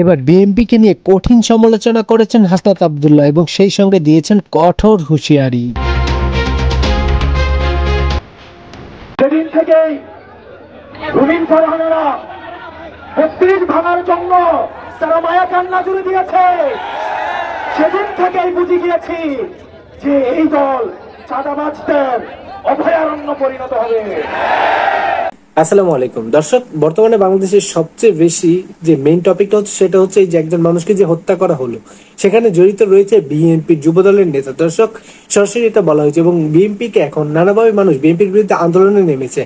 এবার বিএনপিকে নিয়ে কঠিন সমালোচনা করেছেন হাসনাত আব্দুল্লাহ এবং সেই সঙ্গে দিয়েছেন কঠোর হুঁশিয়ারি। সেদিন থেকেই রুমিন ফারহানারা ৩২ ভাঙার জন্য তারা মায়া কান্না জুড়ে দিয়েছে। সেদিন থেকেই বুঝে গিয়েছি যে এই দল চাঁদাবাজদের অভয়ারণ্য পরিণত হবে। আসসালামু আলাইকুম দর্শক, বর্তমানে বাংলাদেশের সবচেয়ে বেশি যে মেইন টপিকটা হচ্ছে সেটা হচ্ছে এই যে একজন মানুষকে যে হত্যা করা হলো, সেখানে জড়িত রয়েছে বিএনপির যুবদলের নেতা। দর্শক, সরাসরি এটা বলা হয়েছে এবং বিএনপিকে এখন নানাভাবে মানুষ বিএনপির বিরুদ্ধে আন্দোলনে নেমেছে।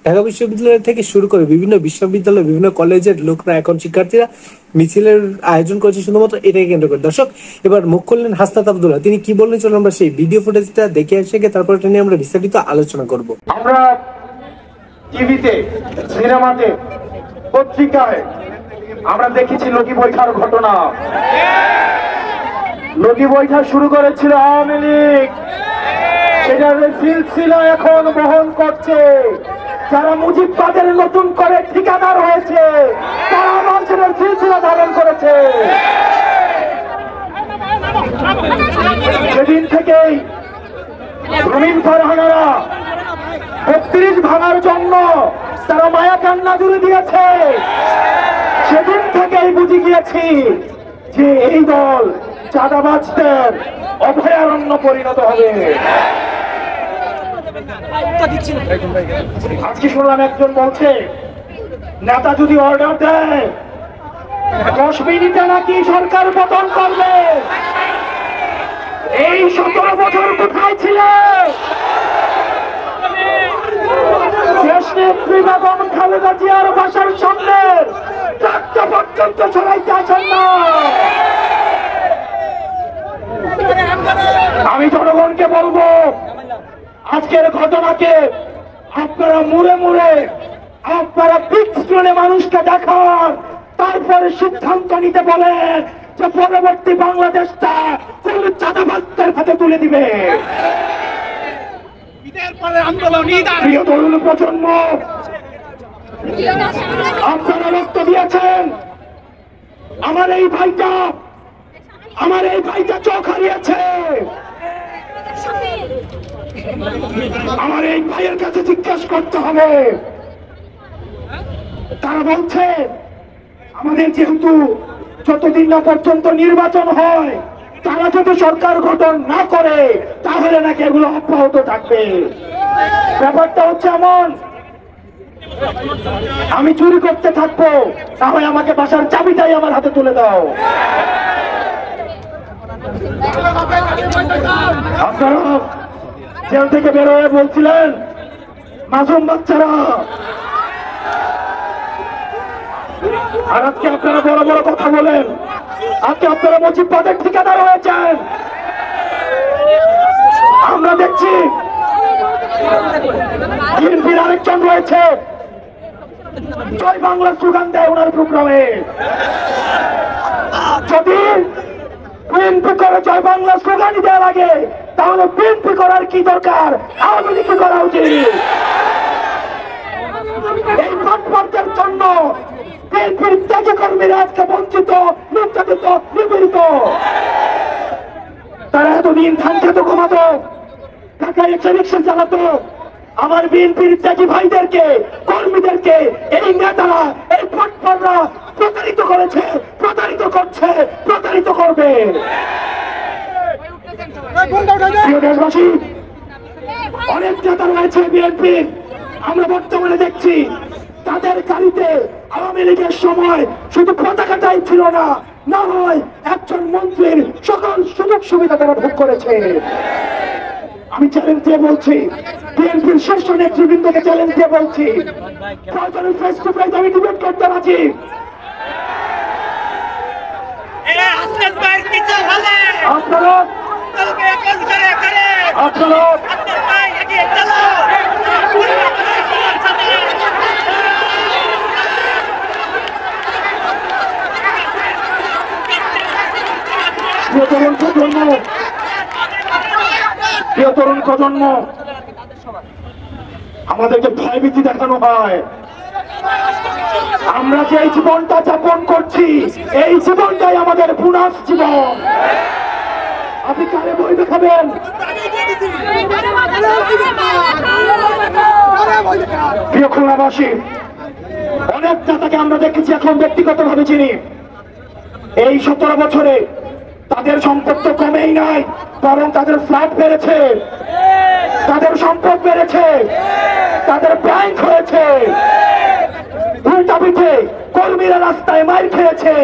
ঢাকা বিশ্ববিদ্যালয় থেকে শুরু করে বিভিন্ন বিশ্ববিদ্যালয়, বিভিন্ন কলেজের লোকরা, এখন শিক্ষার্থীরা মিছিলের আয়োজন করেছে শুধুমাত্র এটাকে কেন্দ্র করে। দর্শক, এবার মুখ খুললেন হাসনাত আব্দুল্লাহ। তিনি কি বললেন চলুন আমরা সেই ভিডিও ফুটেজটা দেখে এসে তারপর এটা নিয়ে আমরা বিস্তারিত আলোচনা করব। আমরা টিভিতে, সিনেমাতে, পত্রিকায় আমরা দেখেছি লগি বৈঠার ঘটনা। লগি বৈঠা শুরু করেছিল আওয়ামী লীগ, সেটার সিলসিলা এখন বহন করছে যারা মুজিববাদের নতুন করে ঠিকাদার হয়েছে, তারা আমার সেটার সিলসিলা ধারণ করেছে। সেদিন থেকেই রুমিন ফারহানারা ৩২ ভাঙার জন্য তারা মায়া কান্না জুড়ে দিয়েছে। সেদিন থেকেই বুঝে গিয়েছি যে এই দল চাঁদাবাজদের অভয়ারণ্য পরিণত হবে। আজকে শুনলাম একজন বলছে নেতা যদি অর্ডার দেয় 10 মিনিটে নাকি সরকার পতন করবে। এই 17 বছর কোথায় ছিল? দেশনেত্রী বেগম খালেদা জিয়ার বাসার সামনে ট্রাকটা পর্যন্ত ছড়াইতে আসেন না। আমি জনগণকে বলবো, আজকের ঘটনাকে আপনারা মুড়ে মুড়ে আপনারা বিগ স্ক্রিনে মানুষকে দেখান, তারপরে সিদ্ধান্ত নিতে বলেন যে পরবর্তী বাংলাদেশটা কোন চাঁদাবাজদের হাতে তুলে দিবে। প্রিয় তরুণ প্রজন্ম, আপনারা রক্ত দিয়েছেন। আমার এই ভাইটা চোখ হারিয়েছে। আমার এই ভাইয়ের কাছে জিজ্ঞাসা করতে হবে। তারা বলছে আমাদের যেহেতু যতদিন না পর্যন্ত নির্বাচন হয়, তারা যদি সরকার গঠন না করে তাহলে নাকি এগুলো অব্যাহত থাকবে। ব্যাপারটা হচ্ছে এমন, আমি চুরি করতে থাকবো, তাহলে আমাকে বাসার চাবিটাই আমার হাতে তুলে দাও। আপনারা জেল থেকে বের হয়ে বলছিলেন মাসুম বাচ্চারা, আর আজকে আপনারা বড় বড় কথা বলেন। আজকে আপনারা মুজিববাদের ঠিকাদার হয়েছেন। আমরা দেখছি বিএনপির আরেকজন রয়েছে, জয় বাংলা স্লোগান দেয় ওনার প্রোগ্রামে। যদি বিএনপি করে জয় বাংলা স্লোগানই দেওয়া লাগে, তাহলে বিএনপি করার কি দরকার? আওয়ামী লীগ করা উচিত। এই ভোটপর্যের জন্য বিএনপির ত্যাগী কর্মীরা আজকে বঞ্চিত, নির্যাতিত, নিপীড়িত। তারা এতদিন ধান খেত, ঘুমাতো, ঢাকায় রিক্সা চালাতো। আমার বিএনপির ত্যাগী ভাইদেরকে, কর্মীদেরকে এই নেতারা, এই ভোটপররা প্রতারিত করেছে, প্রতারিত করছে, প্রতারিত করবে। প্রিয় দেশবাসী, অনেক নেতা রয়েছে বিএনপির, আমরা বর্তমানে দেখছি তাদের গাড়িতে আওয়ামী লীগের সময় শুধু পতাকাটাই ছিল না, না হয় একজন মন্ত্রীর সকল সুযোগ সুবিধা তারা ভোগ করেছে। আমি চ্যালেঞ্জ দিয়ে বলছি, বিএনপির শীর্ষ নেতৃবৃন্দকে চ্যালেঞ্জ দিয়ে বলছি, প্রয়োজনে ফেস টু ফেস আমি ডিবেট করতে রাজি। আপনারা প্রিয় তরুণ প্রজন্ম, আমাদেরকে ভয়ভীতি দেখানো হয়। আমরা যে এই জীবনটা যাপন করছি, এই জীবনটাই আমাদের বোনাস জীবন। আপনি কারে বই দেখাবেন? প্রিয় খুলনাবাসী, অনেক নেতাকে আমরা দেখেছি, এখন ব্যক্তিগতভাবে চিনি। এই 17 বছরে তাদের সম্পদ তো কমেই নাই, বরং তাদের ফ্ল্যাট বেড়েছে, তাদের সম্পদ বেড়েছে, তাদের ব্যাংক হয়েছে। উল্টা পিঠে কর্মীরা রাস্তায় মার খেয়েছে,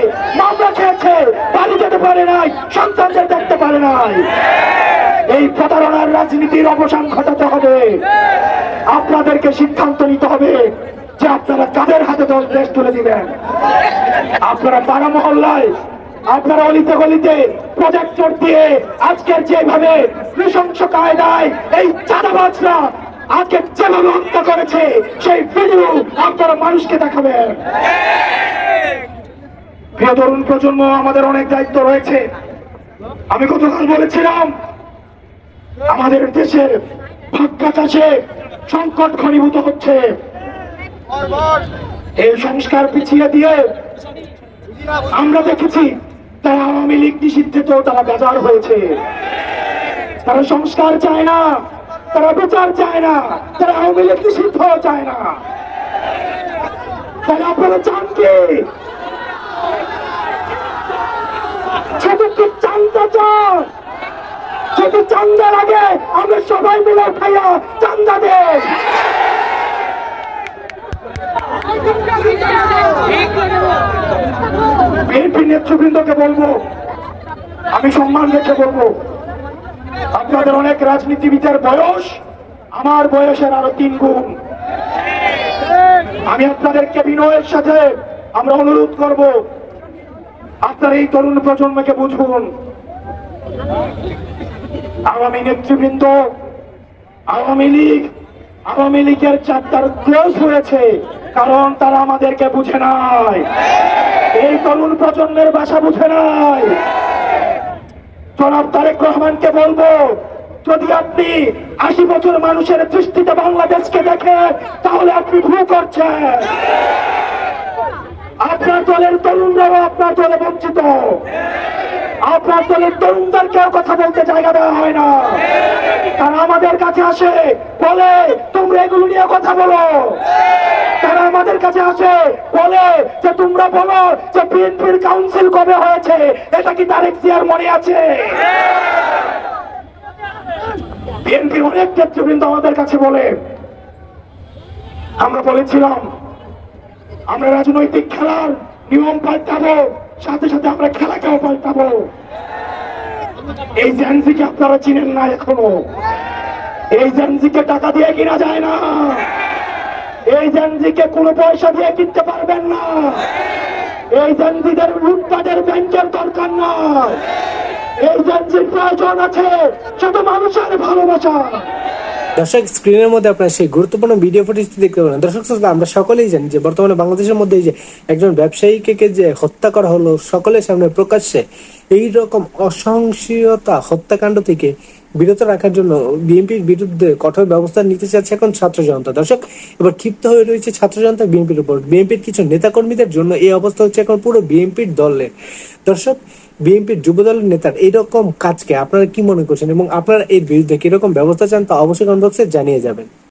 মামলা খেয়েছে, বাড়ি যেতে পারে নাই, সন্তানদের দেখতে পারে নাই। এই প্রতারণার রাজনীতির অবসান ঘটাতে হবে। আপনাদেরকে সিদ্ধান্ত নিতে হবে যে আপনারা কাদের হাতে দেশ তুলে দিবেন। আপনারা পাড়া মহল্লায়, আপনারা অলিতে গলিতে প্রজেক্টর দিয়ে আজকের যেভাবে নৃশংস কায়দায় এই চাঁদাবাজরা আজকে যেভাবে হত্যা করেছে, সেই ভিডিও আপনারা মানুষকে দেখাবেন। প্রিয় তরুণ প্রজন্ম, আমাদের অনেক দায়িত্ব রয়েছে। আমি গতকাল বলেছিলাম, আমাদের দেশের ভাগ্যা চাষে সংকট ঘনীভূত হচ্ছে। এই সংস্কার পিছিয়ে দিয়ে আমরা দেখেছি তারা আওয়ামী লীগ নিষিদ্ধেও তারা বেজার হয়েছে। তারা সংস্কার চায় না, তারা বিচার চায় না, তারা আওয়ামী লীগ নিষিদ্ধ চায় না। তারা আপনারা চান কি? শুধু কি চান্দা চান? শুধু চান্দার আগে আমরা সবাই মিলে খাইয়া চান্দা দেই। বিএনপি নেতৃবৃন্দকে বলবো, আমি সম্মান রেখে বলবো, আপনাদের অনেক রাজনীতিবিদের বয়স আমার বয়সের আরো 3 গুণ। আমি আপনাদেরকে বিনয়ের সাথে আমরা অনুরোধ করব, আপনার এই তরুণ প্রজন্মকে বুঝুন। আওয়ামী নেতৃবৃন্দ, আওয়ামী লীগের চারটার ক্লোজ হয়েছে, কারণ তারা আমাদেরকে বুঝে নাই। এই তরুণ প্রজন্মের ভাষা বুঝে নাই। জনাব তারেক রহমানকে বলবো, যদি আপনি 80 বছর মানুষের দৃষ্টিতে বাংলাদেশকে দেখেন, তাহলে আপনি ভুল করছেন। আপনার দলের তরুণরাও আপনার দলে বঞ্চিত। আপনার দলের তরুণদেরকেও কথা বলতে জায়গা দেওয়া হয় না। তারা আমাদের কাছে আসে, বলে তোমরা এগুলো নিয়ে কথা বলো। তারা আমাদের কাছে আসে, বলে যে তোমরা বলো যে বিএনপির কাউন্সিল কবে হয়েছে, এটা কি তারেক জিয়ার মনে আছে? বিএনপির অনেক নেতৃবৃন্দ আমাদের কাছে বলে, আমরা বলেছিলাম আমরা রাজনৈতিক খেলার নিয়ম পাল্টাবো, সাথে সাথে আমরা খেলাকেও পাল্টাবো। এই জেনজিকে আপনারা চিনেন না এখনো। এই জেনজিকে টাকা দিয়ে কিনা যায় না। এই জেনজিকে কোনো পয়সা দিয়ে কিনতে পারবেন না। এই জেনজিদের লুটপাটের ব্যাংকের দরকার না। এই জেনজির প্রয়োজন আছে শুধু মানুষের ভালোবাসা। দর্শক, স্ক্রিনের মধ্যে আপনারা সেই গুরুত্বপূর্ণ ভিডিও ফুটেজটি দেখতে পাবেন। দর্শক শ্রোতা, আমরা সকলেই জানি যে বর্তমানে বাংলাদেশের মধ্যে যে একজন ব্যবসায়ীকে যে হত্যা করা হলো, সকলের সামনে প্রকাশ্যে এই রকম অসহনশীলতা হত্যাকাণ্ড থেকে বিরত রাখার জন্য বিএনপির বিরুদ্ধে কঠোর ব্যবস্থা নিতে চাচ্ছে এখন ছাত্র জনতা। দর্শক, এবার ক্ষিপ্ত হয়ে রয়েছে ছাত্র জনতা বিএনপির উপর। বিএনপির কিছু নেতাকর্মীদের জন্য এই অবস্থা হচ্ছে এখন পুরো বিএনপির দলের। দর্শক, বিএনপির যুবদলের নেতার এইরকম কাজকে আপনারা কি মনে করছেন এবং আপনারা এর বিরুদ্ধে কিরকম ব্যবস্থা চান তা অবশ্যই কমেন্ট বক্সে জানিয়ে যাবেন।